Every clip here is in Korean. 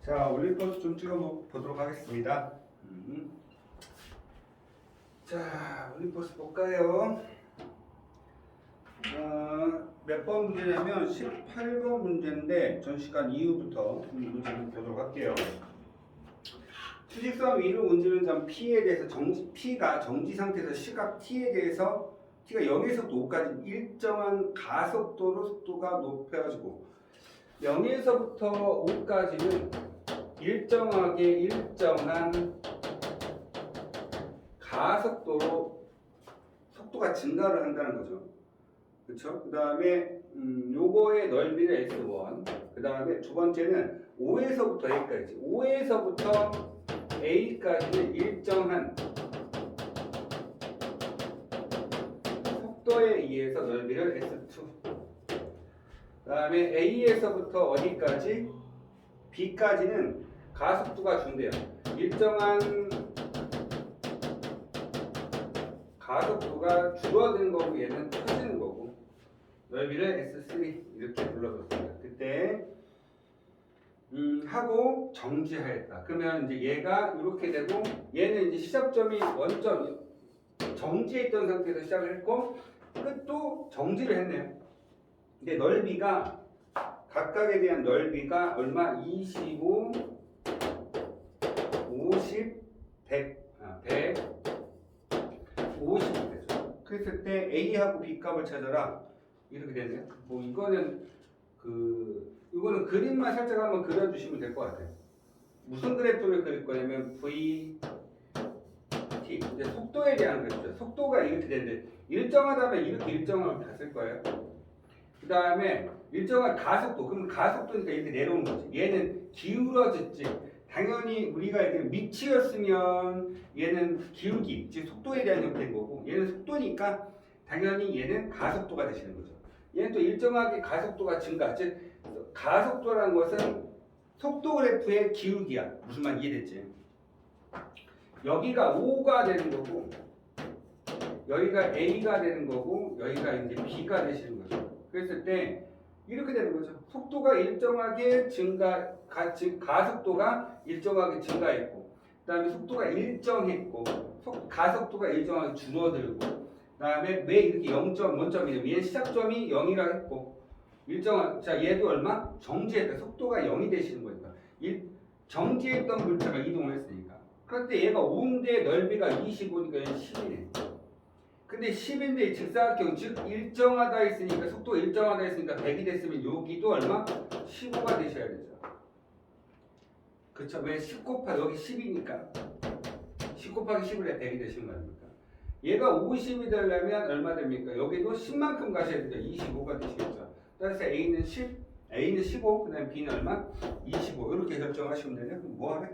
자, 올림버스 좀 찍어보도록 하겠습니다. 자, 올림버스 볼까요? 몇 번 문제냐면 18번 문제인데 전시간 이후부터 문제를 보도록 할게요. 수직선 위로 움직이는 점 P에 대해서 P가 정지 상태에서 시각 T에 대해서 T가 0에서 5까지 일정한 가속도로 속도가 높여지고 0에서부터 5까지는 일정하게 일정한 가속도로 속도가 증가를 한다는 거죠. 그렇죠? 그 다음에 요거의 넓이를 S1, 그 다음에 두 번째는 5에서부터 A까지, 5에서부터 A까지는 일정한 속도에 의해서 넓이를 S2, 그 다음에 A에서부터 어디까지? B까지는 가속도가 준대요. 일정한 가속도가 줄어드는 거고 얘는 커지는 거고 넓이를 S3 이렇게 불러줬습니다. 그때 하고 정지하였다. 그러면 이제 얘가 이렇게 되고 얘는 이제 시작점이 원점 정지해 있던 상태에서 시작을 했고 끝도 정지를 했네요. 근데 넓이가 각각에 대한 넓이가 얼마? 25, 50, 100, 50 되죠. 그랬을 때 A하고 B 값을 찾아라. 이렇게 되네요. 뭐 이거는 이거는 그림만 살짝 한번 그려주시면 될 것 같아요. 무슨 그래프를 그릴 거냐면 V, T. 이제 속도에 대한 그래프죠. 속도가 이렇게 되는데 일정하다면 이렇게 일정하면 갔을 거예요. 그 다음에 일정한 가속도. 그럼 가속도니까 이렇게 내려오는 거지. 얘는 기울어졌지. 당연히 우리가 이렇게 밑이었으면 얘는 기울기, 즉 속도에 대한 형태인 거고 얘는 속도니까 당연히 얘는 가속도가 되시는 거죠. 얘는 또 일정하게 가속도가 증가, 즉 가속도라는 것은 속도 그래프의 기울기야. 무슨 말 이해됐지? 여기가 O가 되는 거고 여기가 A가 되는 거고 여기가 이제 B가 되시는 거죠. 그랬을 때 이렇게 되는 거죠. 속도가 일정하게 증가, 즉 가속도가 일정하게 증가했고, 그 다음에 속도가 일정했고, 가속도가 일정하게 줄어들고, 그 다음에 왜 이렇게 0점, 원점이냐면 얘 시작점이 0이라 했고, 일정한, 자 얘도 얼마? 정지했다. 속도가 0이 되시는 거니까. 정지했던 물체가 이동을 했으니까. 그런데 얘가 5인데 넓이가 25니까 얘는 10이네. 근데 10인데 직사각형, 즉 일정하다 했으니까 속도가 일정하다 했으니까 100이 됐으면 여기도 얼마? 15가 되셔야 되죠. 그쵸? 왜 10 곱하기 여기 10이니까 10 곱하기 10을 해 100이 되시는 거 아닙니까? 얘가 50이 되려면 얼마 됩니까? 여기도 10만큼 가셔야 되죠. 25가 되시겠죠. 따라서 A는 10, A는 15, 그 다음에 B는 얼마? 25. 이렇게 결정하시면 되냐? 그럼 뭐 하래?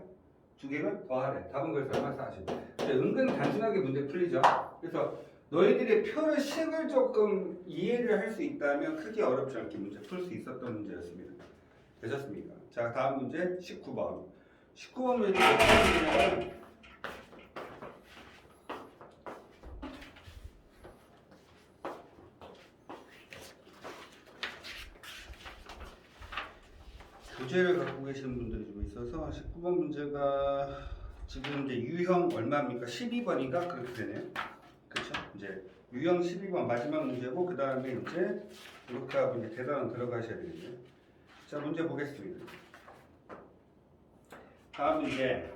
두 개를 더 하래. 답은 그래서 얼마 쌓으시면 돼. 은근 단순하게 문제 풀리죠. 그래서 너희들의 표를 식을 조금 이해를 할 수 있다면 크게 어렵지 않게 문제 풀 수 있었던 문제였습니다. 되셨습니까? 자, 다음 문제 19번. 19번 문제 부재를 갖고 계시는 분들이 좀 있어서 19번 문제가 지금 이제 유형 얼마입니까? 12번인가? 그렇게 되네요. 그렇죠? 이제 유형 12번 마지막 문제고 그 다음에 이제 이렇게 하고 이제 대단원 들어가셔야 되겠네요. 자, 문제 보겠습니다. 다음 문제.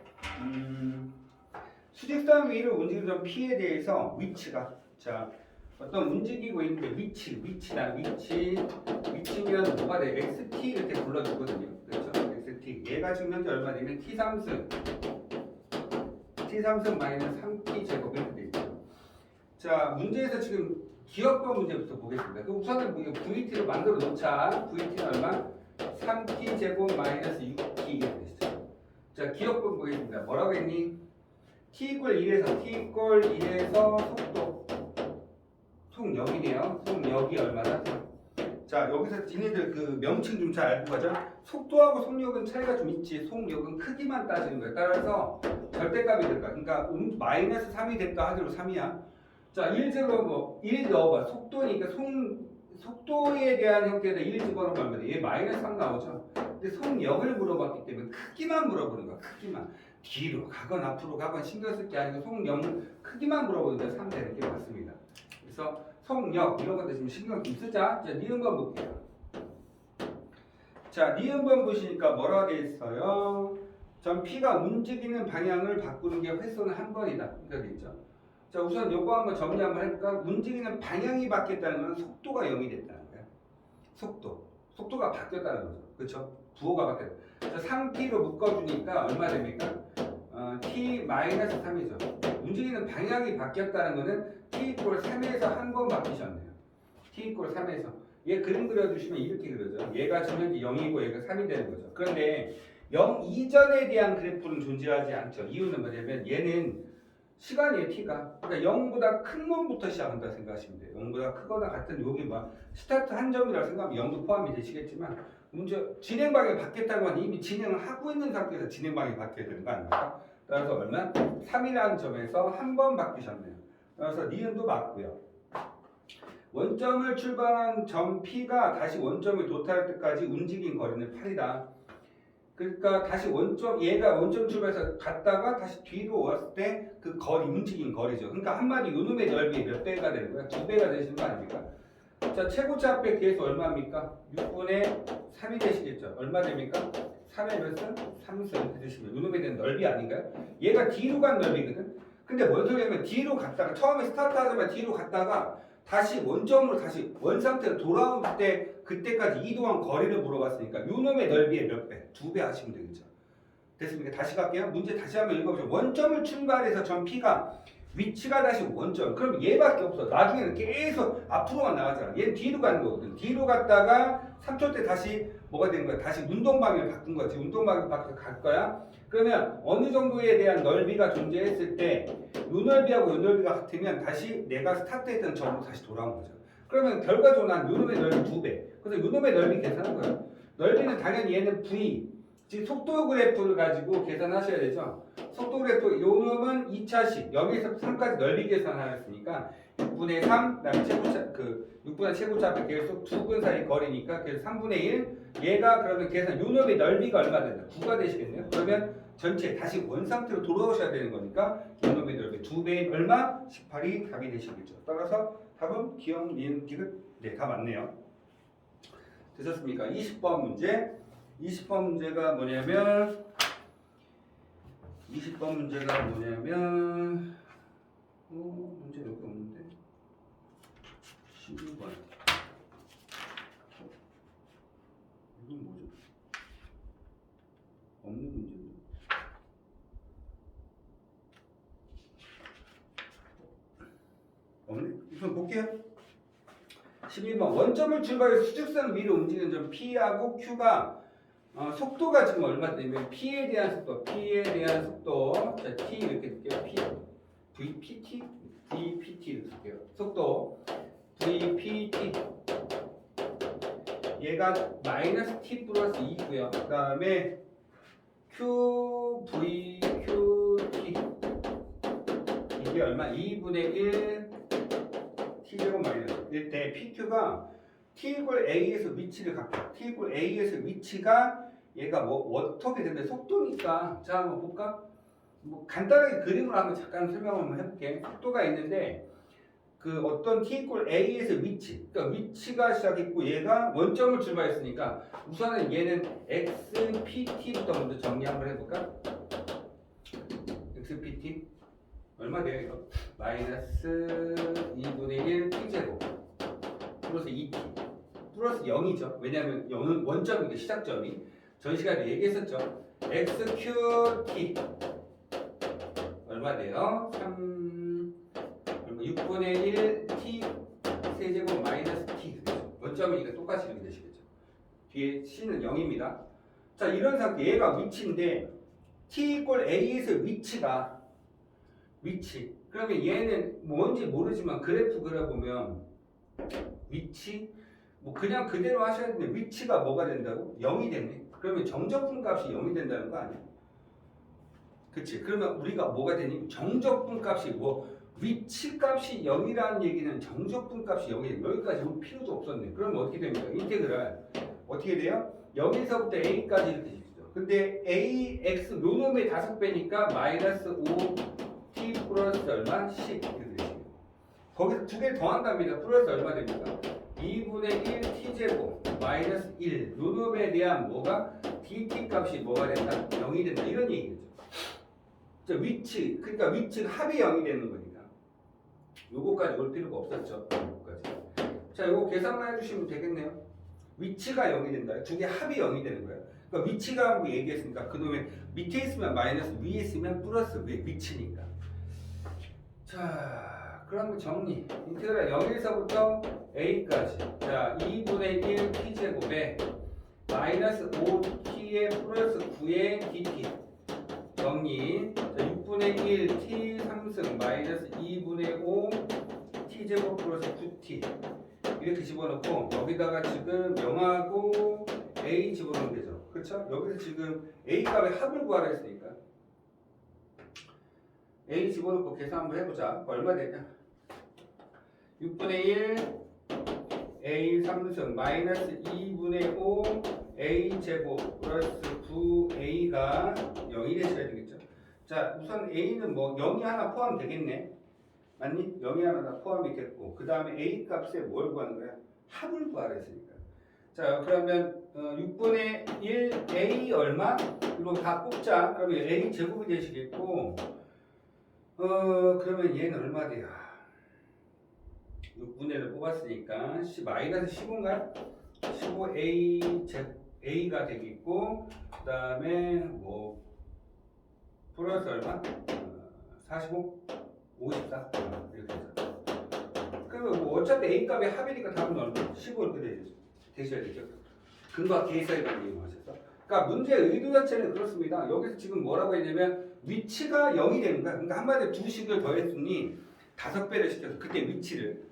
수직선 위로 움직이는 점 P에 대해서 위치가, 자, 어떤 움직이고 있는데 위치면 뭐가 돼? XT 이렇게 불러주거든요. 그렇죠? XT. 얘가 지금 현재 얼마 되면 T3승 마이너스 3T 제곱 이렇게 돼 있죠. 자, 문제에서 지금 기억법 문제부터 보겠습니다. 그 우선은 VT로 만들어 놓자. VT는 얼마? 3T 제곱 마이너스 6T 이렇게 되시죠. 자, 기억법 보겠습니다. 뭐라고 했니? T 이퀄 1에서 속도 속력이네요. 속력이 얼마나? 자, 여기서 니네들 그 명칭 좀 잘 알고 가자. 속도하고 속력은 차이가 좀 있지. 속력은 크기만 따지는 거야. 따라서 절대값이 될 거야. 그러니까 마이너스 3이 됐다 하더라도 3이야. 자, 1 넣어봐. 속도니까 속도에 대한 형태에다 1 집어넣으면 얘 마이너스 3 나오죠. 근데 속력을 물어봤기 때문에 크기만 물어보는 거야. 크기만. 뒤로 가건 앞으로 가건 신경 쓸 게 아니고 속력 크기만 물어보는데 3 되는 게 맞습니다. 그래서 속력 이런 것들 좀 신경 좀 쓰자. 자, 니은번 볼게요. 자, 니은번 보시니까 뭐라고 돼 있어요? 전 P가 움직이는 방향을 바꾸는 게 횟수는 한 번이다. 이렇게 돼 있죠. 자, 우선 요거 한번 정리 한번 해볼까? 움직이는 방향이 바뀌었다는 건 속도가 0이 됐다는 거야. 속도가 바뀌었다는 거죠. 그렇죠? 부호가 바뀌었다. 자, 3T로 묶어주니까 얼마 됩니까? T-3이죠. 움직이는 방향이 바뀌었다는 거는 T 이퀄 3에서 한 번 바뀌셨네요. T 이퀄 3에서. 얘 그림 그려주시면 이렇게 그려져. 얘가 지금 현재 0이고 얘가 3이 되는 거죠. 그런데 0 이전에 대한 그래프는 존재하지 않죠. 이유는 뭐냐면 얘는 시간이에요. T가. 그러니까 0보다 큰 놈부터 시작한다 생각하시면 돼요. 0보다 크거나 같은 여기 뭐 스타트 한 점이라고 생각하면 0도 포함이 되시겠지만 문제 진행 방향이 바뀌었다는 건 이미 진행을 하고 있는 상태에서 진행 방향이 바뀌어야 되는 거 아닙니까? 따라서 얼마? 3이라는 점에서 한 번 바뀌셨네요. 그래서 니은도 맞고요. 원점을 출발한 점 P가 다시 원점에 도달할 때까지 움직인 거리는 8이다. 그러니까 다시 얘가 원점 출발해서 갔다가 다시 뒤로 왔을 때 그 거리, 움직인 거리죠. 그러니까 한마디 요놈의 넓이 몇 배가 되는 거야? 2배가 되시는 거 아닙니까? 자, 최고차 앞에 계속 얼마입니까? 6분의 3이 되시겠죠. 얼마 됩니까? 3의 몇승? 3승 이렇게 되시면 요놈에 대한 넓이 아닌가요? 얘가 뒤로 간 넓이거든. 근데 뭔 소리냐면 뒤로 갔다가 처음에 스타트 하자마자 뒤로 갔다가 다시 원점으로 다시 원상태로 돌아올 때 그때까지 이동한 거리를 물어봤으니까 요놈의 넓이의 몇 배? 2배 하시면 되겠죠. 됐습니까? 다시 갈게요. 문제 다시 한번 읽어보죠. 원점을 출발해서 점 P가 위치가 다시 원점. 그럼 얘밖에 없어. 나중에는 계속 앞으로만 나가잖아. 얘는 뒤로 가는 거거든. 뒤로 갔다가 3초 때 다시 뭐가 되는 거야? 다시 운동방향을 바꾼 거지. 운동방향 바꿔서 갈 거야. 그러면 어느 정도에 대한 넓이가 존재했을 때 요 넓이하고 요 넓이가 같으면 다시 내가 스타트했던 점으로 다시 돌아온 거죠. 그러면 결과적으로 난 요놈의 넓이 2배. 그래서 요놈의 넓이 계산한 거예요. 넓이는 당연히 얘는 V. 지금 속도 그래프를 가지고 계산하셔야 되죠. 속도 그래프 요놈은 2차식. 여기서 3까지 넓이 계산하였으니까 6분의 3, 그다음에 최고차 6분의 최고차 앞에 계속 두 근 사이 거리니까 그래서 3분의 1. 얘가 그러면 계산 요놈의 넓이가 얼마 된다? 9가 되시겠네요. 그러면 전체 다시 원 상태로 돌아오셔야 되는 거니까 요놈의 넓이 2배인 얼마? 18이 답이 되시겠죠. 따라서 답은 기억, 니은, 디귿 네, 다 맞네요. 되셨습니까? 20번 문제. 20번 문제가 뭐냐면 20번 문제가 뭐냐면 문제 여기 없는데 12번 이건 뭐죠? 없는 문제인데 없네? 우선 볼게요. 12번 원점을 출발해서 수직선 위로 움직이는 점 P하고 Q가 속도가 지금 얼마 되면 P에 대한 속도, 자, T 이렇게 쓸게요. VPT 이렇게 쓸게요. 속도 VPT 얘가 마이너스 T 플러스 2고요. 그 다음에 QT 이게 얼마? 2분의 1 T제곱 마이너스 이때 PQ가 T 이퀄 A에서 위치를 갖고 T 이퀄 A에서 위치가 얘가 뭐 어떻게 되는데 속도니까 자 한번 볼까? 뭐 간단하게 그림으로 한번 잠깐 설명 한번 해볼게. 속도가 있는데 그 어떤 T 이퀄 A에서 위치 그러니까 위치가 시작했고 얘가 원점을 출발했으니까 우선은 얘는 XPT부터 먼저 정리 한번 해볼까? XPT 얼마 돼요 이거? 마이너스 2분의 1 T제곱 플러스 2T 플러스 0이죠. 왜냐하면 0은 원점이니까 시작점이 전 시간에 얘기했었죠. XQT 얼마 돼요? 6분의 1 T 세제곱 마이너스 T 원점이니까 똑같이 이렇게 되시겠죠. 뒤에 C는 0입니다. 자 이런 상태 얘가 위치인데 T 이퀄 A에서 위치 그러면 얘는 뭔지 모르지만 그래프 그려보면 위치 뭐 그냥 그대로 하셔야 되는데 위치가 뭐가 된다고? 0이 됐네. 그러면 정적분 값이 0이 된다는 거 아니야? 그치? 그러면 우리가 뭐가 되니? 정적분 값이 뭐 위치 값이 0이라는 얘기는 정적분 값이 0이에요. 여기까지 올 필요도 없었네. 그러면 어떻게 됩니까? 인테그랄 어떻게 돼요? 여기서부터 a까지 이렇게 시죠. 근데 ax 요 놈의 5배니까 마이너스 5t 플러스 얼마? 10 이렇게 되죠. 거기서 두 개 더한답니다. 플러스 얼마 됩니까? 2분의 1 t제곱 마이너스 1 요 놈에 대한 뭐가? dt 값이 뭐가 된다? 0이 된다. 이런 얘기겠죠. 자, 위치, 그러니까 위치가 합이 0이 되는 거니까 요거까지 올 필요가 없었죠. 요거까지. 자, 요거 계산만 해주시면 되겠네요. 위치가 0이 된다. 두 개 합이 0이 되는 거예요. 그러니까 위치가 뭐 얘기했으니까 그놈의 밑에 있으면 마이너스, 위에 있으면 플러스, 위치니까. 자, 그럼 정리. 인테그랄 0에서부터 a까지. 자, 2분의 1 t제곱에 마이너스 5t의 플러스 9의 dt. 정리. 자, 6분의 1 t 3승 마이너스 2분의 5 t제곱 플러스 9t. 이렇게 집어넣고 여기다가 지금 0하고 a 집어넣으면 되죠. 그렇죠? 여기서 지금 a 값의 합을 구하라 했으니까 a 집어넣고 계산 한번 해보자. 얼마 되냐? 6분의 1 a 3승 마이너스 2분의 5 a 제곱 플러스 9a가 0이 되셔야 되겠죠. 자, 우선 a는 뭐 0이 하나 포함되겠네. 맞니? 0이 하나 다 포함이 됐고 그 다음에 a 값에 뭘 구하는 거야? 합을 구하라 했으니까. 자, 그러면 6분의 1 a 얼마? 이거 다 뽑자. 그러면 a 제곱이 되시겠고 그러면 얘는 얼마 돼요? 6분의 1을 뽑았으니까 마이너스 15인가요? 15a a가 되겠고 그 다음에 뭐 플러스 얼마? 45? 54? 이렇게 해서 그러면 뭐 어차피 a 값의 합이니까 답은 얼마? 15 이렇게 되셔야 되죠. 근과 계산을 이용하셔서. 그러니까 문제의 의도 자체는 그렇습니다. 여기서 지금 뭐라고 했냐면 위치가 0이 되는 거야. 그러니까 한마디로 두 식을 더했으니 5배를 시켜서 그때 위치를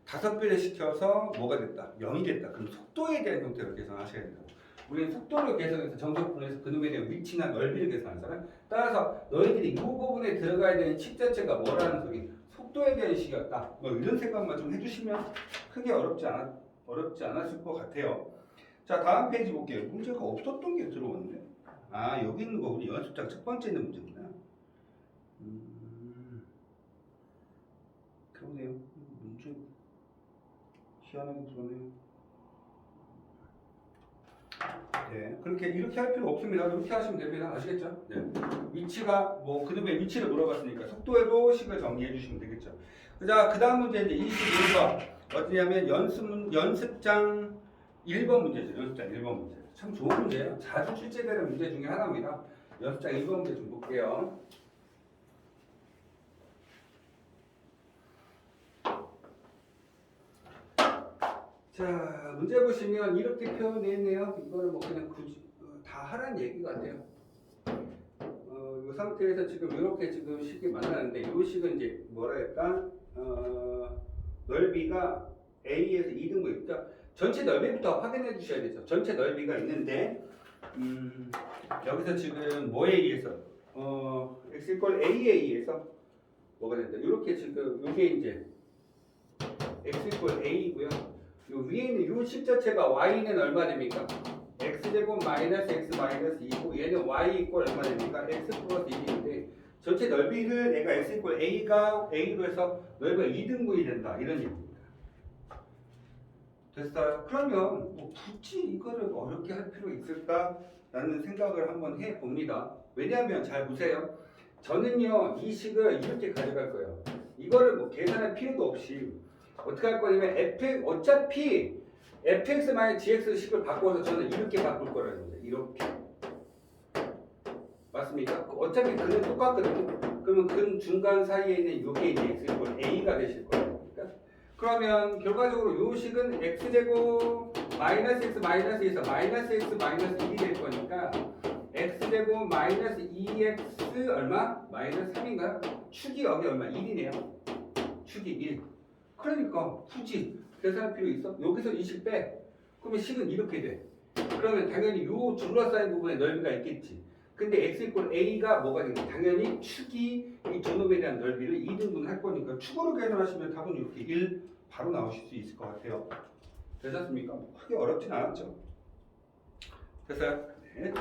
5배를 시켜서 뭐가 됐다? 0이 됐다. 그럼 속도에 대한 형태로 계산하셔야 된다. 우리는 속도를 계산해서 정적분에서 그놈에 대한 위치나 넓이를 계산하잖아요. 따라서 너희들이 이 부분에 들어가야 되는 식 자체가 뭐라는 소리? 속도에 대한 식이었다. 뭐 이런 생각만 좀 해주시면 크게 어렵지 않았을 것 같아요. 자, 다음 페이지 볼게요. 문제가 없었던 게 들어왔네. 아, 여기 있는 거 우리 연습장 첫 번째 있는 문제구나. 그러네요. 문제 희한하게 들어오네요. 네, 그렇게 이렇게 할 필요 없습니다. 이렇게 하시면 됩니다. 아시겠죠? 네. 위치가 뭐 그놈의 위치를 물어봤으니까 속도에도 식을 정리해 주시면 되겠죠. 자, 그 다음 문제 이제 21번 어디냐면 연습장 1번 문제죠. 연습장 1번 문제. 참 좋은 문제예요. 자주 출제되는 문제 중에 하나입니다. 연습장 1번 문제 좀 볼게요. 자, 문제 보시면 이렇게 표현했네요. 이거는 뭐 그냥 굳이 다 하라는 얘기 같아요. 이 상태에서 지금 이렇게 지금 식이 만나는데 이 식은 이제 뭐라 할까? 넓이가 A에서 2등분 있죠. 전체 넓이부터 확인해 주셔야 되죠. 전체 넓이가 있는데 여기서 지금 뭐에 의해서 x 이퀄 a에 의해서 뭐가 된다. 이렇게 지금 이게 이제 x 이퀄 a이고요. 요 위에 있는 요 식 자체가 y는 얼마 됩니까? x제곱 마이너스 x 마이너스 2고 얘는 y 이퀄 얼마 됩니까? x 플러스 1인데 전체 넓이를 내가 x 이퀄 a가 a로 해서 넓이가 2등분이 된다. 이런 얘기입니다. 됐어요? 그러면 뭐 굳이 이거를 어렵게 할 필요 있을까라는 생각을 한번 해봅니다. 왜냐하면 잘 보세요. 저는요 이 식을 이렇게 가져갈 거예요. 이거를 뭐 계산할 필요도 없이 어떻게 할 거냐면 어차피 fx-gx 식을 바꿔서 저는 이렇게 바꿀 거라는 거죠. 이렇게. 맞습니까? 어차피 근은 똑같거든요. 그러면 근 중간 사이에 있는 요게 이제 x a가 되실 거예요. 그러면 결과적으로 요 식은 x제곱 마이너스 x 마이너스 2에서 마이너스 x 마이너스 1이 될 거니까 x제곱 마이너스 2x 얼마? 마이너스 3인가요? 축이 여기 얼마? 1이네요. 축이 1. 그러니까 굳이 계산할 필요 있어? 여기서 이 식 빼. 그러면 식은 이렇게 돼. 그러면 당연히 요 둘러싸인 부분에 넓이가 있겠지. 근데 x 이퀄 a가 뭐가 되겠지? 당연히 축이 이 전업에 대한 넓이를 2등분 할 거니까 축으로 계산하시면 답은 이렇게 1 바로 나오실 수 있을 것 같아요. 되셨습니까? 크게 어렵진 않았죠. 됐어요? 네.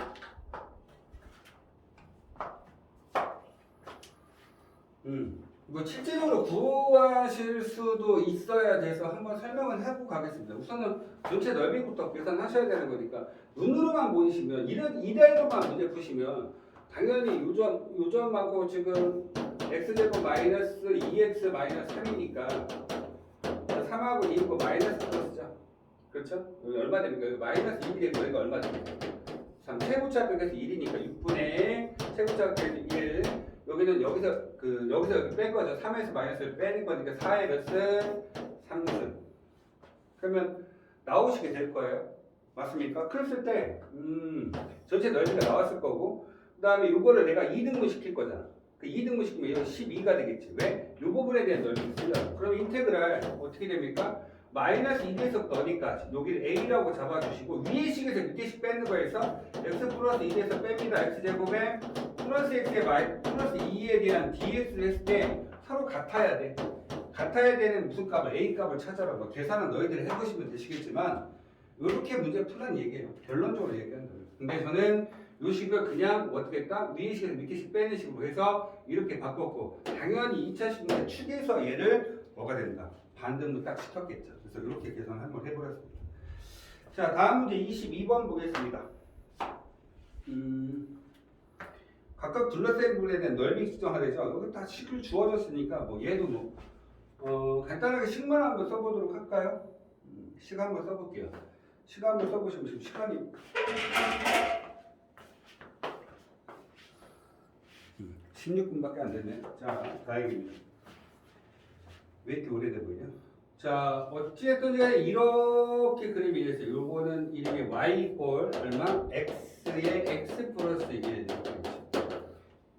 뭐 실제적으로 구하실 수도 있어야 돼서 한번 설명을 하고 가겠습니다. 우선은 전체 넓이부터 계산하셔야 되는 거니까 눈으로만 보이시면 이대로만 문제 푸시면 당연히 요점하고 지금 x제곱 마이너스 2x 마이너스 3이니까 3하고 2고 마이너스 플러스죠. 그렇죠? 여기 얼마 됩니까? 여기 마이너스 1이 되고 여기가 얼마 됩니까? 3 세부차 빼서 1이니까 6분의 세부차 빼서 1. 여기는 여기서 여기 뺀 거죠. 3에서 마이너스를 빼는 거니까 4의 몇 승? 3승. 그러면 나오시게 될 거예요. 맞습니까? 그랬을 때 전체 넓이가 나왔을 거고 그 다음에 이거를 내가 2등분 시킬 거잖아. 그 2등분 시키면 이거 12가 되겠지. 왜? 이 부분에 대한 넓이를 쓰려고. 그럼 인테그랄 어떻게 됩니까? 마이너스 2에서부터 어디까지? 여기를 a라고 잡아주시고 위의 식에서 밑의 식 빼는 거에서 x 플러스 2에서 뺍니다. x제곱에 플러스 x에 플러스 2에 대한 dx를 했을 때 서로 같아야 돼. 같아야 되는 무슨 값을 a 값을 찾아라. 뭐 계산은 너희들이 해보시면 되시겠지만 이렇게 문제 풀란 얘기예요. 결론적으로 얘기하는 거예요. 근데 저는 이 식을 그냥 어떻게 했다? 위의 식에서 밑의 식 빼는 식으로 해서 이렇게 바꿨고 당연히 2차 식문제 축에서 얘를 뭐가 된다? 반등도 딱 시켰겠죠. 그래서 이렇게 계산 한번 해보겠습니다. 자, 다음 문제 22번 보겠습니다. 각각 둘러싼 부분에 대한 넓이 측정하래죠. 여기 다 식을 주어졌으니까 뭐 얘도 간단하게 식만 한번 써보도록 할까요? 식 한번 써볼게요. 식 한번 써보시면 지금 시간이 16분밖에 안 됐네. 자, 다행입니다. 왜 이렇게 오래돼 보이냐? 자, 어찌됐든 간에 이렇게 그림이 이랬어요. 요거는 이름이 y 꼴 얼마? x의 x 플러스 1.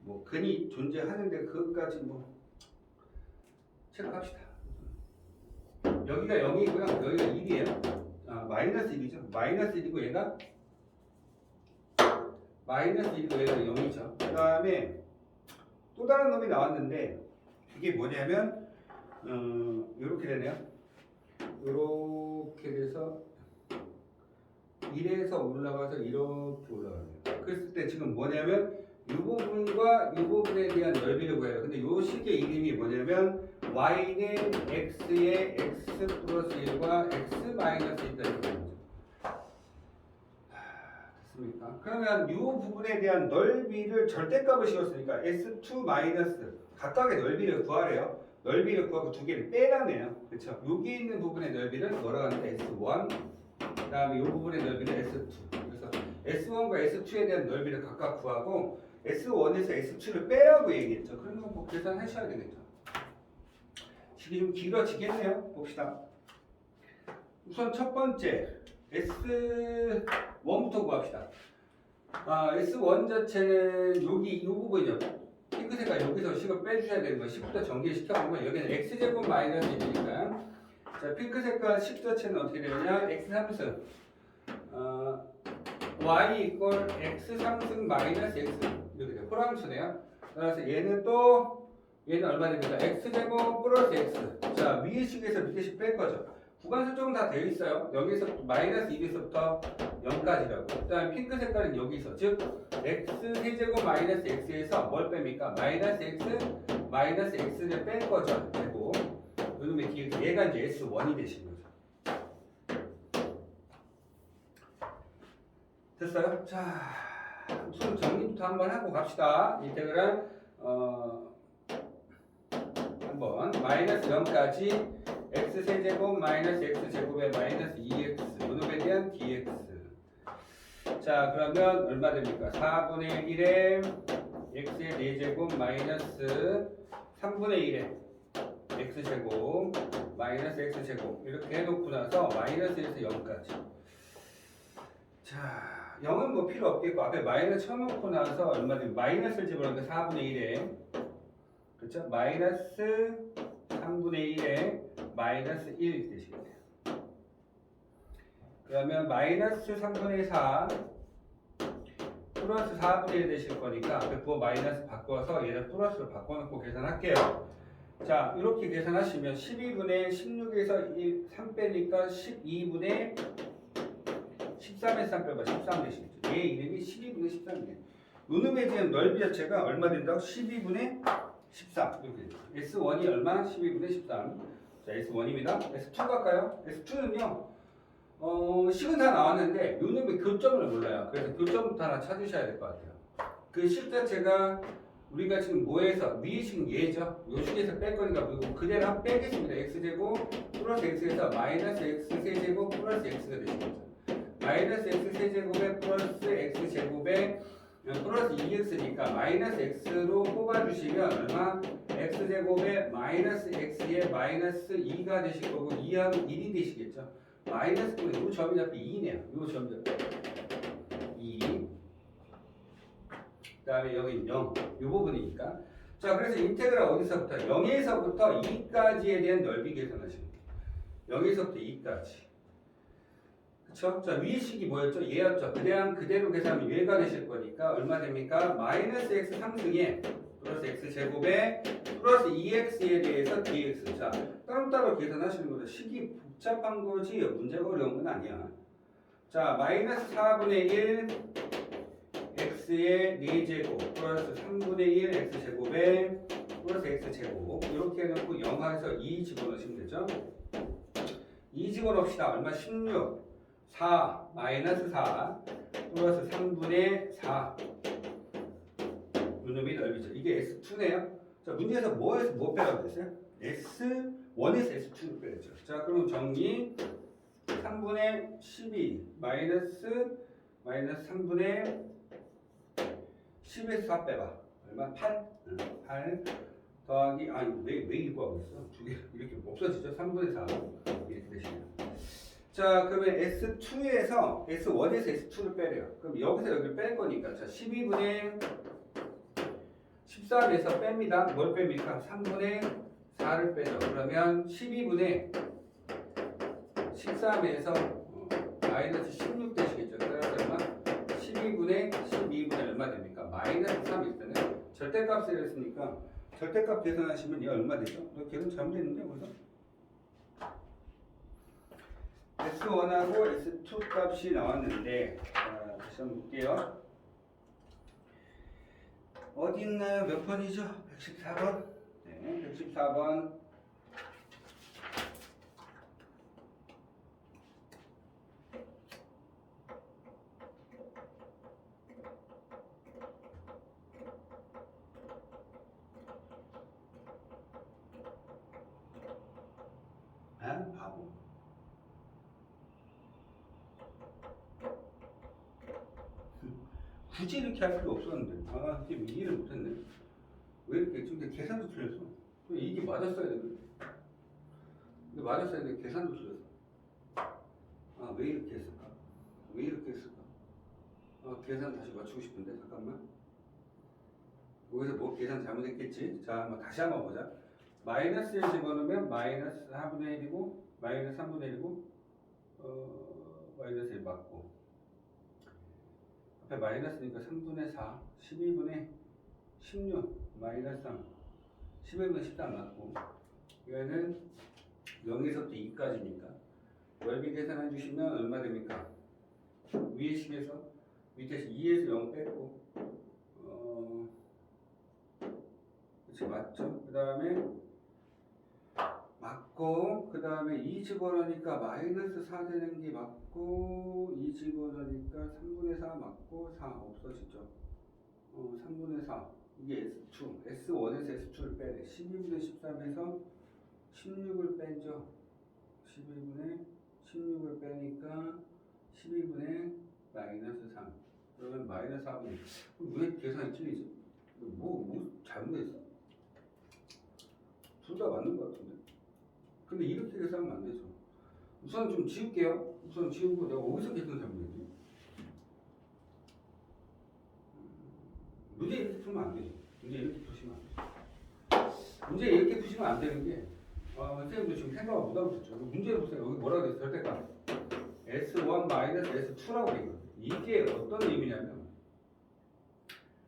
뭐 근이 존재하는데 그것까지 뭐 체크합시다. 여기가 0이고요. 여기가 1이에요. 마이너스 1이죠. 마이너스 1이고 얘가 마이너스 1이고 얘가 0이죠. 그 다음에 또 다른 놈이 나왔는데 이게 뭐냐면 이렇게 되네요. 이렇게 돼서 1에서 올라가서 이렇게 올라가네요. 그랬을 때 지금 뭐냐면 이 부분과 이 부분에 대한 넓이를 구해요. 근데 이 식의 이름이 뭐냐면 y는 x의 x 플러스 1과 x 마이너스 1다 이렇게 되는 거죠. 됐습니까? 그러면 이 부분에 대한 넓이를 절대값을 씌웠으니까 s2 마이너스 각각의 넓이를 구하래요. 넓이를 구하고 두 개를 빼라네요. 그렇죠? 여기 있는 부분의 넓이를 뭐라고 하는데 S1, 그 다음에 이 부분의 넓이는 S2. 그래서 S1과 S2에 대한 넓이를 각각 구하고 S1에서 S2를 빼라고 얘기했죠. 그런 거 뭐 계산하셔야 되겠죠. 식이 좀 길어지겠네요. 봅시다. 우선 첫 번째 S1부터 구합시다. S1 자체는 여기 이 부분이요. 핑크 색깔 여기서 식을 빼주셔야 되는 거예요. 10부터 전개시켜보면 여기는 x제곱 마이너스 1이니까 자 핑크 색깔 10 자체는 어떻게 되느냐 x 3승 y 이퀄 x 3승 마이너스 x 이렇게 돼요. 호랑수네요. 그래서 얘는 얼마 됩니까? x제곱 플러스 x 자 위의 식에서 밑의 식 뺄 거죠. 구간 설정은 다 되어 있어요. 여기서 마이너스 1에서부터 0까지라고. 그 다음에 핑크 색깔은 여기서 즉 x 세제곱 마이너스 x에서 뭘 뺍니까? 마이너스 x를 뺀 거죠. 되고 그러면 얘가 이제 s1이 되신 거죠. 됐어요? 자 우선 정리부터 한번 하고 갑시다. 인테그랄 한번 마이너스 0까지 x 세제곱 마이너스 x 제곱에 마이너스 2x 요놈에 대한 dx 자 그러면 얼마 됩니까? 4분의 1에 x의 4제곱 마이너스 3분의 1에 x제곱 마이너스 x제곱 이렇게 해놓고 나서 마이너스에서 0까지 자 0은 뭐 필요 없겠고 앞에 마이너스 쳐놓고 나서 얼마 됩니까? 마이너스를 집어넣으니까 4분의 1에 그렇죠? 마이너스 3분의 1에 마이너스 1 되시겠네요. 그러면 마이너스 3분의 4 플러스 4분의 1 되실 거니까 앞에 부호 마이너스 바꿔서 얘를 플러스로 바꿔놓고 계산할게요. 자 이렇게 계산하시면 12분의 16에서 3 빼니까 12분의 14 13에서 3 빼봐. 13 되시겠죠. 얘 이름이 12분의 13이네. 요놈에 대한 넓이 자체가 얼마 된다고? 12분의 13 이렇게 되죠. S1이 얼마? 12분의 13. 자, S1입니다. S2 갈까요? S2는요. 식은 다 나왔는데 요놈의 교점을 몰라요. 그래서 교점부터 하나 찾으셔야 될 것 같아요. 그 식 자체가 우리가 지금 뭐에서 위의 식은 얘죠. 요 식에서 뺄 거니까 그대로 한번 빼겠습니다. x제곱 플러스 x에서 마이너스 x 세제곱 플러스 x가 되시겠죠. 마이너스 x 세제곱에 플러스 x 제곱에 플러스 2x니까 마이너스 x로 뽑아주시면 얼마? x제곱에 마이너스 x에 마이너스 2가 되실 거고 2하고 1이 되시겠죠. 마이너스 분의 요 점이 잡히 2네요. 요 점이 잡히 2. 그 다음에 여기 0. 요 부분이니까. 자, 그래서 인테그랄 어디서부터? 0에서부터 2까지에 대한 넓이 계산하시면 돼요. 0에서부터 2까지. 그쵸? 자, 위의 식이 뭐였죠? 얘였죠. 그대로 계산하면 얘가 되실 거니까 얼마 됩니까? 마이너스 x 상승에 플러스 x 제곱에 플러스 2x에 대해서 dx. 자, 따로따로 계산하시는 거죠. 식이 복잡한 거지 문제가 어려운 건 아니야. 자, 마이너스 4분의 1 x의 4제곱 플러스 3분의 1 x제곱에 플러스 x제곱 이렇게 해놓고 영화에서 2 집어넣으시면 되죠. 2 집어넣읍시다. 얼마? 16 4 마이너스 4 플러스 3분의 4 요놈이 넓이죠. 이게 S2네요. 자, 문제에서 뭐에서 뭐 빼라고 그랬어요? S1에서 S2를 빼야죠. 자, 그럼 정리 3분의 12 마이너스 3분의 10에서 4 빼봐. 얼마? 8? 8 더하기 왜 이거 하고 있어? 두 개 이렇게 없어지죠? 3분의 4 이렇게 되시네요. 자, 그러면 S2에서 S1에서 S2를 빼래요. 그럼 여기서 여기를 뺄 거니까 자, 12분의 13에서 뺍니다. 뭘 뺍니까? 3분의 4를 빼죠. 그러면 12분의 13에서 마이너스 16 되시겠죠. 따라서 얼마? 12분의 12분의 얼마 됩니까? 마이너스 3일 때는 절대값을 했으니까 절대값 계산하시면 얘 얼마 되죠? 계산 잘못했는데 벌써? S1하고 S2 값이 나왔는데 다시 한번 볼게요. 어디 있나요? 몇 번이죠? 114번? 네, 114번. 바보. 굳이 이렇게 할 필요 없었는데. 이게 이해를 못했네. 왜 이렇게 지금 계산도 틀렸어? 이게 맞았어야 되는데. 근데 맞았어야 되는데 계산도 틀렸어. 왜 이렇게 했을까? 왜 이렇게 했을까? 계산 다시 맞추고 싶은데 잠깐만. 여기서 뭐 계산 잘못했겠지? 자, 한번 다시 한번 보자. 마이너스 1 집어넣으면 마이너스 4분의 1이고 마이너스 3분의 1이고 마이너스 1 맞고 앞에 마이너스니까 3분의 4 12분의 16 마이너스 3 11분의 13 맞고 이거는 0에서부터 2까지니까 넓이 계산해 주시면 얼마 됩니까? 위의 식에서 밑에 2에서 0 뺐고 그치 맞죠? 그 다음에 맞고 그 다음에 2 집어넣으니까 마이너스 4 되는 게 맞고 2 집어넣으니까 3분의 4 맞고 4 없어지죠. 3분의 4 이게 S2 S1에서 S2를 빼네. 12분의 13에서 16을 빼죠. 12분의 16을 빼니까 12분의 마이너스 3 그러면 마이너스 4분의 왜 계산이 틀리지? 뭐 잘못했어? 둘 다 맞는 것 같은데. 근데 이렇게 계산하면 안 되죠. 우선 좀 지울게요. 우선 지우고 내가 어디서 계산 잘못했지? 문제 이렇게 풀면 안 되죠. 문제 이렇게 푸시면 안 되죠. 문제 이렇게 푸시면 안 되는 게 선생님도 지금 생각을 못하고 있었죠. 문제를 보세요. 여기 뭐라고 돼있어? 절대값 S1 마이너스 S2라고 돼 있거든요. 이게 어떤 의미냐면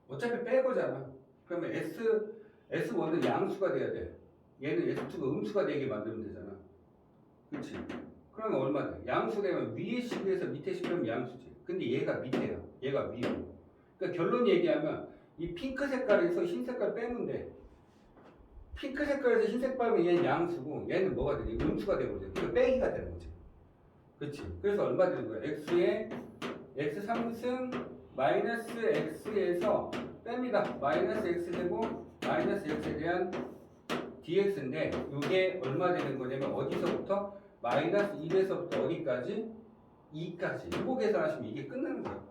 어차피 뺄 거잖아. 그러면 S1은 양수가 돼야 돼. 얘는 S2가 음수가 되게 만들면 되잖아. 그치? 그러면 얼마 돼? 양수 되면 위에 식에서 밑에 식이면 양수지. 근데 얘가 밑에야. 얘가 위로. 그러니까 결론 얘기하면 이 핑크 색깔에서 흰 색깔 빼면 돼. 핑크 색깔에서 흰색 빼면 얘는 양수고 얘는 뭐가 되지? 음수가 되거든. 그러니까 빼기가 되는 거지. 그렇지? 그래서 얼마 되는 거야? x에 x 3승 마이너스 x에서 뺍니다. 마이너스 x 되고 마이너스 x에 대한 dx인데 이게 얼마 되는 거냐면 어디서부터? 마이너스 1에서부터 어디까지? 2까지. 이거 계산하시면 이게 끝나는 거야.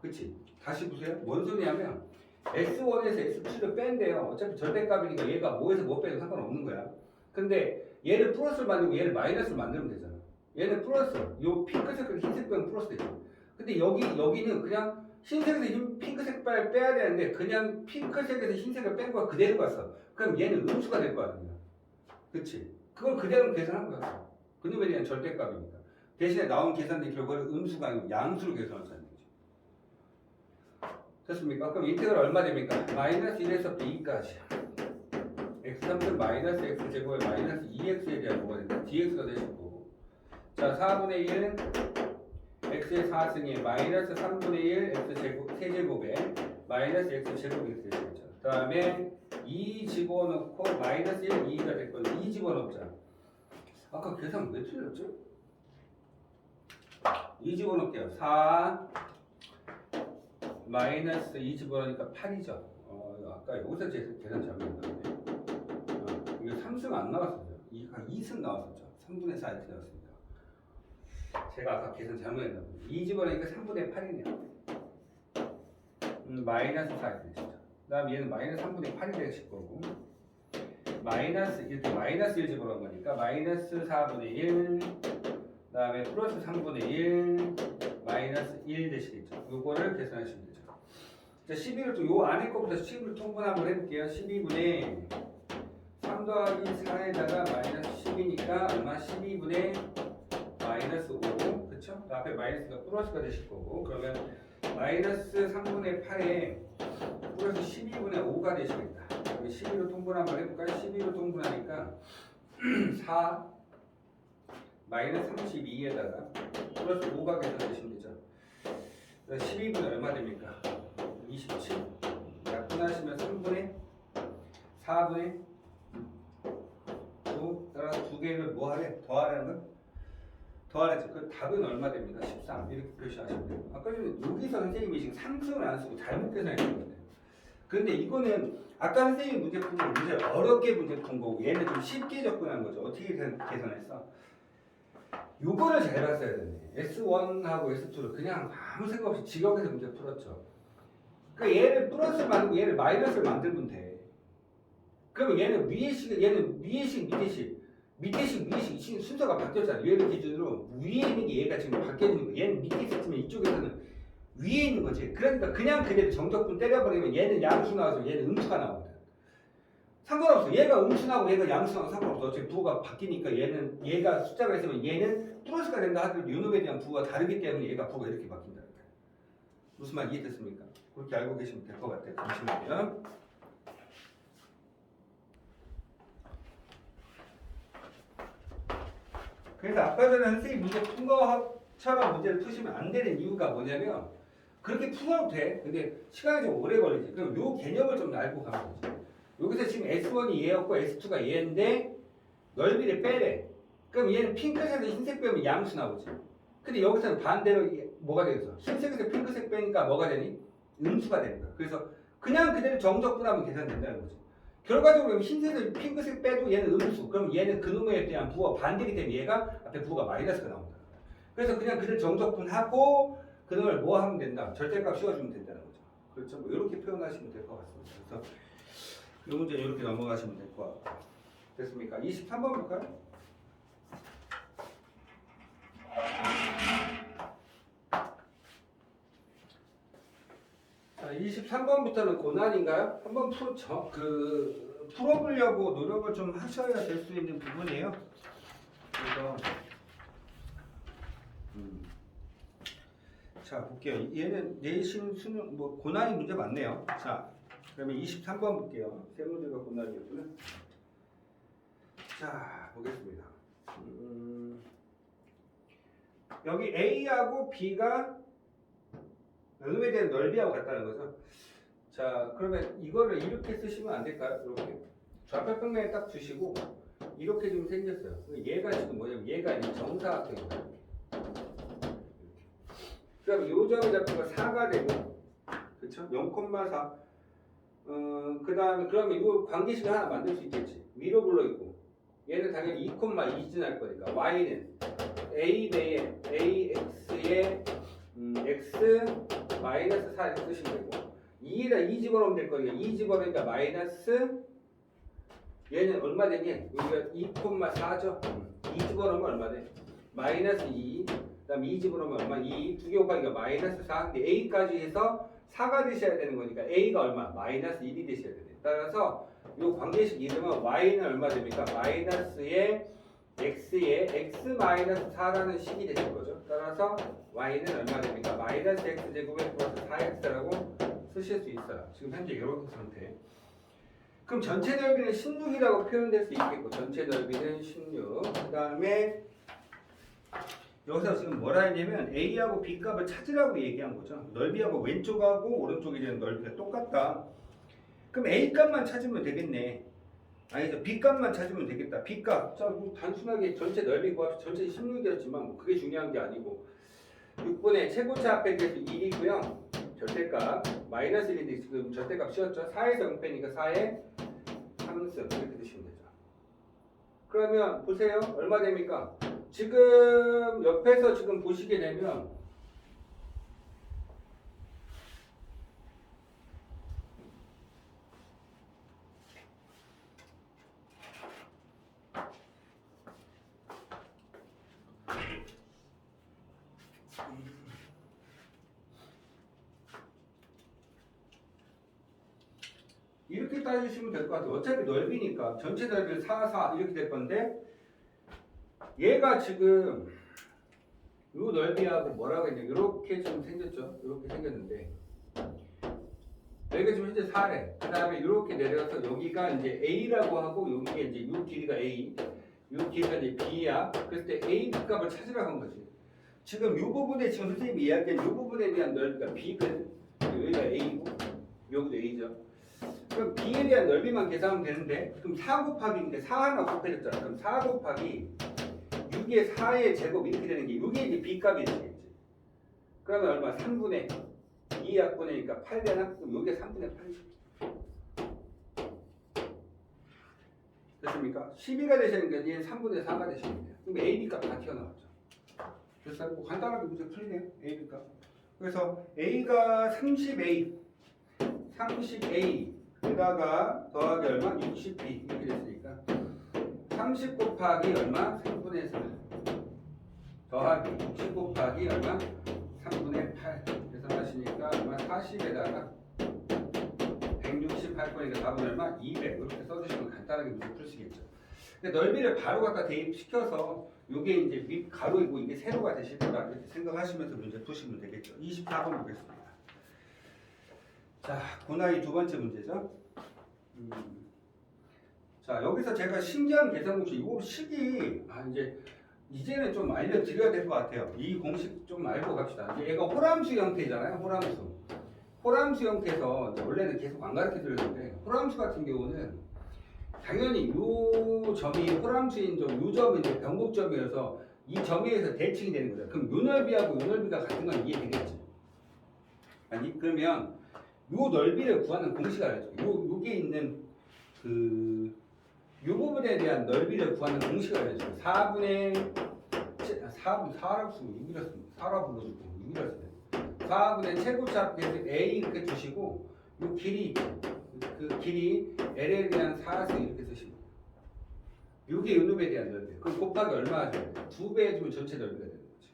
그치? 다시 보세요. 뭔 소리냐면 x1에서 x2를 뺀대요. 어차피 절대값이니까 얘가 뭐에서 뭐 빼도 상관없는 거야. 근데 얘를 플러스를 만들고 얘를 마이너스를 만들면 되잖아. 얘는 플러스, 요 핑크색깔 흰색 빼면 플러스 되죠. 근데 여기는 그냥 흰색에서 핑크색 빼야 되는데 그냥 핑크색에서 흰색을 뺀 거야. 그대로 갔어. 그럼 얘는 음수가 될 거 아니야. 그치? 그걸 그대로 계산한 거야. 그놈에 대한 절대값이니까. 대신에 나온 계산된 결과를 음수가 아니고 양수로 계산하자는 거지. 됐습니까? 그럼 인테그럴 얼마 됩니까? 마이너스 1에서부터 2까지. x3은 마이너스 x제곱에 마이너스 2x에 대한 뭐가 된다? dx가 되실 거고. 자, 4분의 1 x의 4승에 마이너스 3분의 1 x제곱 세제곱에 마이너스 x제곱이 되겠죠. 그 다음에 2 집어넣고 마이너스 1, 2가 될 건데 2 집어넣자. 아까 계산 왜 틀렸죠? 2 집어넣을게요. 4 마이너스 2 집어넣으니까 8이죠. 아까 여기서 계산 잘못했는데 이거 3승 안 나왔었죠. 2승 나왔었죠. 3분의 4 이렇게 나왔으니까 제가 아까 계산 잘못했나 보네. 2 집어넣으니까 3분의 8이네요. 마이너스 4 이렇게 되죠. 그 다음 얘는 마이너스 3분의 8이 되실 거고 마이너스 이렇게 마이너스 1 집어넣은 거니까 마이너스 4분의 1 그 다음에 플러스 3분의 1 마이너스 1 되시겠죠. 요거를 계산하시면 되죠. 자, 12를 또 요 안에 거부터 12를 통분 한번 해볼게요. 12분의 3 더하기 4에다가 마이너스 10이니까 얼마? 12분의 마이너스 5 그쵸? 그 앞에 마이너스가 플러스가 되실 거고 그러면 마이너스 3분의 8에 플러스 12분의 5가 되시겠다. 12로 통분 한번 해볼까요? 12로 통분하니까 4 마이너스 32에다가 플러스 5가 계산되시면 되죠. 12분의 얼마 됩니까? 27. 약분하시면 3분의 4분의 9 따라서 두 개를 뭐 하래? 더하라는 거? 더하라지. 그 답은 얼마 됩니까? 13. 이렇게 표시하시면 돼요. 아까 전에 여기서 선생님이 지금 상승을 안 쓰고 잘못 계산했던 거예요. 근데 이거는 아까 선생님이 문제 푼 건 문제 어렵게 문제 푼 거고 얘는 좀 쉽게 접근한 거죠. 어떻게 계산했어? 요거를 잘 봤어야 되네. S1하고 S2를 그냥 아무 생각 없이 직역해서 문제 풀었죠. 그러니까 얘를 플러스를 만들고 얘를 마이너스를 만들면 돼. 그러면 얘는 위에식, 얘는 위에식, 밑에식, 밑에식, 위에식 순서가 바뀌었잖아. 얘를 기준으로 위에 있는 게 얘가 지금 바뀌어지는 거야. 얘는 밑에 있었으면 이쪽에서는 위에 있는 거지. 그러니까 그냥 그대로 정적분 때려버리면 얘는 양수 나와서 얘는 음수가 나오거든. 상관없어. 얘가 음수 나고 얘가 양수 나고 상관없어. 어차피 부호가 바뀌니까 얘가 숫자가 있으면 얘는 플러스가 된다 하더라도 요놈에 대한 부호가 다르기 때문에 얘가 부호가 이렇게 바뀐다. 무슨 말 이해됐습니까? 그렇게 알고 계시면 될 것 같아요. 잠시만요. 그래서 아까 전에 선생님 문제 푼 거처럼 문제를 푸시면 안 되는 이유가 뭐냐면 그렇게 풀어도 돼. 근데 시간이 좀 오래 걸리지. 그럼 요 개념을 좀 알고 가면 되지. 여기서 지금 S1이 얘였고 S2가 얘인데 넓이를 빼래. 그럼 얘는 핑크색에서 흰색 빼면 양수 나오지. 근데 여기서는 반대로 뭐가 되겠어? 흰색에서 핑크색 빼니까 뭐가 되니? 음수가 되는 거야. 그래서 그냥 그대로 정적분하면 계산된다는 거지. 결과적으로 흰색을 핑크색 빼도 얘는 음수. 그럼 얘는 그놈에 대한 부호가 반대이기 때문에 얘가 앞에 부호가 마이너스가 나온다. 그래서 그냥 그대로 정적분하고 그놈을 뭐 하면 된다? 절대값 씌워주면 된다는 거죠. 그렇죠? 뭐 이렇게 표현하시면 될 것 같습니다. 그래서 이 문제 이렇게 넘어가시면 될 것 같고. 됐습니까? 23번 볼까요? 자, 23번부터는 고난인가요? 한번 풀어보려고 노력을 좀 하셔야 될 수 있는 부분이에요. 그래서 자 볼게요. 얘는 내신 수능 뭐 고난이 문제 많네요. 자 그러면 23번 볼게요. 세 문제가 고난이었구나. 자 보겠습니다. 여기 A하고 B가 요놈에 대한 넓이하고 같다는 거죠. 자, 그러면 이거를 이렇게 쓰시면 안 될까요? 이렇게 좌표평면에 딱 주시고 이렇게 좀 생겼어요. 얘가 지금 뭐냐면 얘가 이제 정사각형이에요. 그럼 요 점의 좌표가 4가 되고, 그렇죠? 0,4. 그 다음에 그러면 이거 관계식을 하나 만들 수 있겠지. 위로 불러 있고 얘는 당연히 2,2 지날 거니까 y는 a 배에 ax에 x 마이너스 4 이렇게 쓰시면 되고 2에다 2 집어넣으면 될 거니까 2 집어넣으니까 마이너스 얘는 얼마 되니? 여기가 2,4죠. 2 집어넣으면 얼마 돼? 마이너스 2. 그 다음 2 집어넣으면 얼마? 2. 2개 곱하기가 마이너스 4. 근데 a까지 해서 4가 되셔야 되는 거니까 a가 얼마? 마이너스 1이 되셔야 돼요. 따라서 이 관계식 이름은 y는 얼마 됩니까? 마이너스의 x에 x 마이너스 4라는 식이 되실 거죠. 따라서 y는 얼마 됩니까? 마이너스 x 제곱에 플러스 4x라고 쓰실 수 있어요. 지금 현재 이런 상태. 그럼 전체 넓이는 16이라고 표현될 수 있겠고, 전체 넓이는 16. 그 다음에 여기서 지금 뭐라 했냐면 A하고 B 값을 찾으라고 얘기한 거죠. 넓이하고 왼쪽하고 오른쪽에 대한 넓이가 똑같다. 그럼 A 값만 찾으면 되겠네. 아니죠. B 값만 찾으면 되겠다. B 값. 자, 뭐 단순하게 전체 넓이 구합시다. 전체 16이었지만 뭐 그게 중요한 게 아니고 6분의 최고차 앞에 대해서 1이고요. 절대값 마이너스 1인데 지금 절대값 씌웠죠. 4에서 0빼니까 4에 3승 이렇게 드시면 되죠. 그러면 보세요. 얼마 됩니까? 지금 옆에서 지금 보시게 되면 이렇게 따지시면 될 것 같아요. 어차피 넓이니까 전체 넓이를 4, 4 이렇게 될 건데 얘가 지금 요 넓이하고 뭐라고 했냐 이렇게 좀 생겼죠. 이렇게 생겼는데 여기가 지금 현재 4래. 그 다음에 이렇게 내려서 여기가 이제 A라고 하고 여기가 이제 요 길이가 A, 요 길이가 이제 B야. 그랬을 때 A 값을 찾으라고 한 거지. 지금 이 부분에 지금 선생님이 이야기한 이 부분에 대한 넓이가 B거든. 여기가 A고 여기도 A죠. 그럼 B에 대한 넓이만 계산하면 되는데 그럼 4 곱하기인데 4 하나 곱해졌잖아. 그럼 4 곱하기 6의 4의 제곱 이렇게 되는 게 이게 이제 B 값이 되겠지. 그러면 얼마? 3분의 2약분이니까 8 되나? 그럼 이게 3분의 8이죠. 됐습니까? 12가 되시는 게 얘는 3분의 4가 되시면 돼요. 그럼 AB 값 다 튀어나왔죠. 그래서 뭐 간단하게 문제 풀리네요. AB 값. 그래서 A가 30A 에다가 더하기 얼마? 60B 이렇게 됐으니까 30 곱하기 얼마? 3분의 4 더하기 60 곱하기 얼마? 3분의 8 계산하시니까 얼마? 40에다가 160 할 거니까 답은 얼마? 200 이렇게 써주시면 간단하게 문제 풀시겠죠. 근데 넓이를 바로 갖다 대입시켜서 이게 이제 밑 가로이고 이게 세로가 되실 거다 이렇게 생각하시면서 문제 푸시면 되겠죠. 24번 보겠습니다. 자, 고나이 두 번째 문제죠. 자, 여기서 제가 신기한 계산 공식, 이거 식이 이제는 좀 알려드려야 될 것 같아요. 이 공식 좀 알고 갑시다. 이제 얘가 호람수 형태잖아요. 호람수. 호람수 형태에서 이제 원래는 계속 안 가르쳐 드렸는데 호람수 같은 경우는 당연히 요 점이 호람수인 점, 요 점은 이제 변곡점이어서 이 점에 의해서 대칭이 되는 거죠. 그럼 요 넓이하고 요 넓이가 같은 건 이해되겠죠? 아니 그러면 요 넓이를 구하는 공식을 알죠. 요게 있는 요 부분에 대한 넓이를 구하는 공식을 알려줘요. 4라고 쓰면 6이라 4라고 불러주고 6이라 쓰면 4분의 최고차 A 이렇게 주시고 요 길이 그 길이 L에 대한 4수 이렇게 쓰시면 요게 요 놈에 대한 넓이에요. 그럼 곱하기 얼마 하죠? 2배 해주면 전체 넓이가 되는 거죠.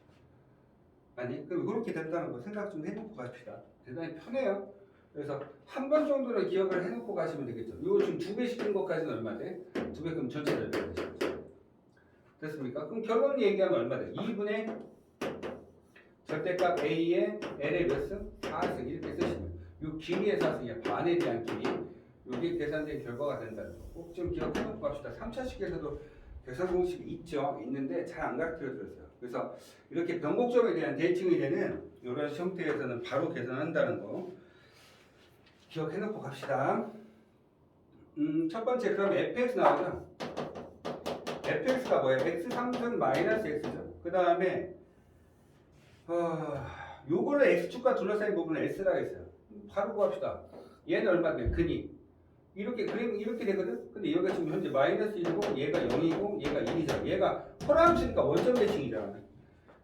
아니 그럼 이렇게 된다는 거 생각 좀 해놓고 갑시다. 대단히 편해요. 그래서 한 번 정도는 기억을 해놓고 가시면 되겠죠. 이거 지금 2배 시킨 것까지는 얼마 돼? 2배 그럼 전체 넓이가 되죠. 됐습니까? 그럼 결론 얘기하면 얼마 돼? 2분의 절대값 A의 L의 몇 승? 4승 이렇게 쓰시면 이 길이의 4승이 반에 대한 길이 이게 계산된 결과가 된다는 거. 꼭 좀 기억해놓고 갑시다. 3차식에서도 계산 공식이 있죠. 있는데 잘 안 가르쳐 드렸어요. 그래서 이렇게 변곡점에 대한 대칭이 되는 이런 형태에서는 바로 계산한다는 거 기억해 놓고 갑시다. 첫 번째 그럼 fx 나오죠. fx가 뭐예요? x 3승 마이너스 x죠. 그 다음에 요거를 x축과 둘러싸인 부분을 s라고 했어요. 바로 구합시다. 얘는 얼마인데? 근이 이렇게 그림 이렇게 되거든. 근데 여기가 지금 현재 마이너스 1이고 얘가 0이고 얘가 1이잖아. 얘가 홀함수니까 원점 대칭이잖아.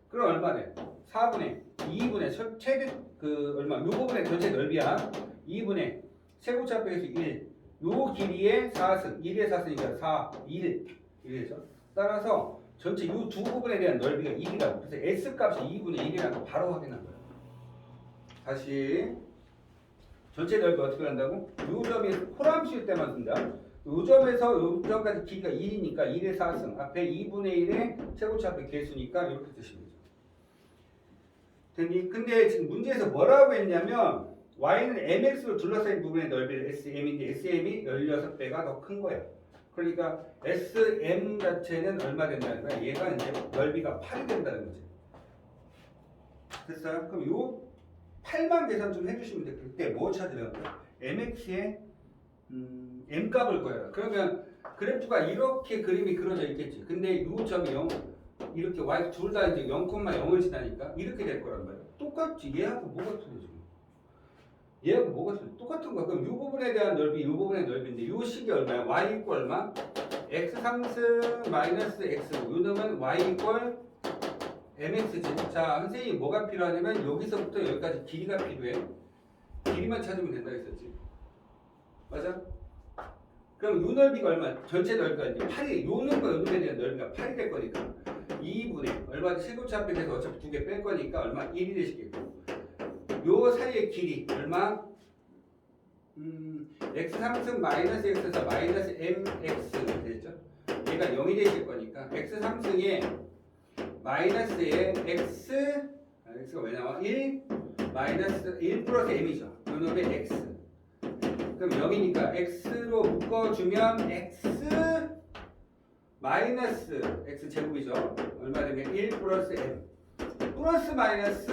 그럼 얼마 돼? 4분의 2분의 최대 그 얼마? 요 부분의 전체 넓이야. 2분의 세고차 빼기 1. 요 길이의 4승. 1의 4승이니까 4, 1. 이래죠. 따라서 전체 요 두 부분에 대한 넓이가 1이라고. 그래서 S 값이 2분의 1이라는 거 바로 확인한 거야. 다시 전체 넓이 어떻게 한다고? 요 점이 홀함수일 때만 쓴다. 요 점에서 요 점까지 길이가 1이니까 1의 4승. 앞에 2분의 1의 최고차 앞에 개수니까 이렇게 쓰시면 되죠. 됐니? 근데 지금 문제에서 뭐라고 했냐면 y는 mx로 둘러싸인 부분의 넓이를 sm인데 sm이 16배가 더 큰 거야. 그러니까 sm 자체는 얼마 된다는 거야? 얘가 이제 넓이가 8이 된다는 거지. 됐어요? 그럼 요 8만 계산 좀 해주시면 돼. 그때 뭐 찾으려고? mx의 m값을 구해라. 그러면 그래프가 이렇게 그림이 그려져 있겠지. 근데 요 점이 0, 이렇게 y 둘 다 이제 0,0을 지나니까 이렇게 될 거란 말이야. 똑같지. 얘하고 뭐가 틀려 지금? 얘하고 뭐가 틀려? 똑같은 거야. 그럼 이 부분에 대한 넓이, 이 부분의 넓이인데 이 식이 얼마야? y 이퀄 얼마? x 3승 마이너스 x. 요 놈은 y 이퀄 mx지. 자, 선생님이 뭐가 필요하냐면 여기서부터 여기까지 길이가 필요해. 길이만 찾으면 된다 했었지. 맞아? 그럼 요 넓이가 얼마? 전체 넓이가 이제 8이, 요 놈과 요 놈에 대한 넓이가 8이 될 거니까 2분의 얼마? 세고차 앞에 돼서 어차피 두 개 뺄 거니까 얼마? 1이 되시겠고. 요 사이의 길이 얼마? x 3승 마이너스 x에서 마이너스 mx 되죠? 얘가 0이 되실 거니까 x 3승에 마이너스에 x가 왜 나와? 1 마이너스 1 플러스 m이죠. 요 놈의 x. 그럼 0이니까 x로 묶어주면 x 마이너스 x 제곱이죠. 얼마 되면 1 플러스 m. 플러스 마이너스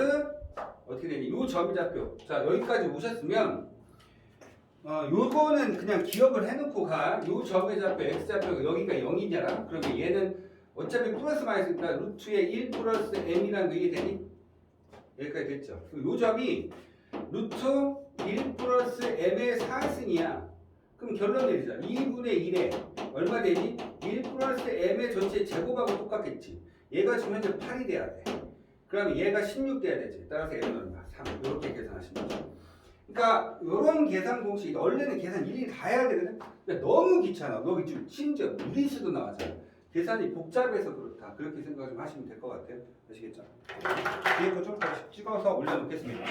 어떻게 되니? 요 점이 잡혀. 자, 여기까지 오셨으면 요거는 그냥 기억을 해놓고 가. 요 점에 잡혀 x 잡혀 여기가 0이잖아. 그러면 얘는 어차피 플러스 마이너스니까 루트에 1 플러스 m이라는 거 이해되니? 여기까지 됐죠. 요 점이 루트 1 플러스 m의 4승이야. 그럼 결론 내리자. 2분의 1에 얼마 되니? 1 플러스 m의 전체 제곱하고 똑같겠지. 얘가 지금 현재 8이 돼야 돼. 그러면 얘가 16 돼야 되지. 따라서 m은 얼마? 3. 이렇게 계산하시면 돼요. 그러니까 이런 계산 공식 원래는 계산 일일이 다 해야 되거든. 근데 너무 귀찮아. 여기 지금 심지어 무리수도 나왔잖아. 계산이 복잡해서 그렇다. 그렇게 생각 좀 하시면 될 것 같아요. 아시겠죠? 뒤에 거 좀 더 찍어서 올려놓겠습니다.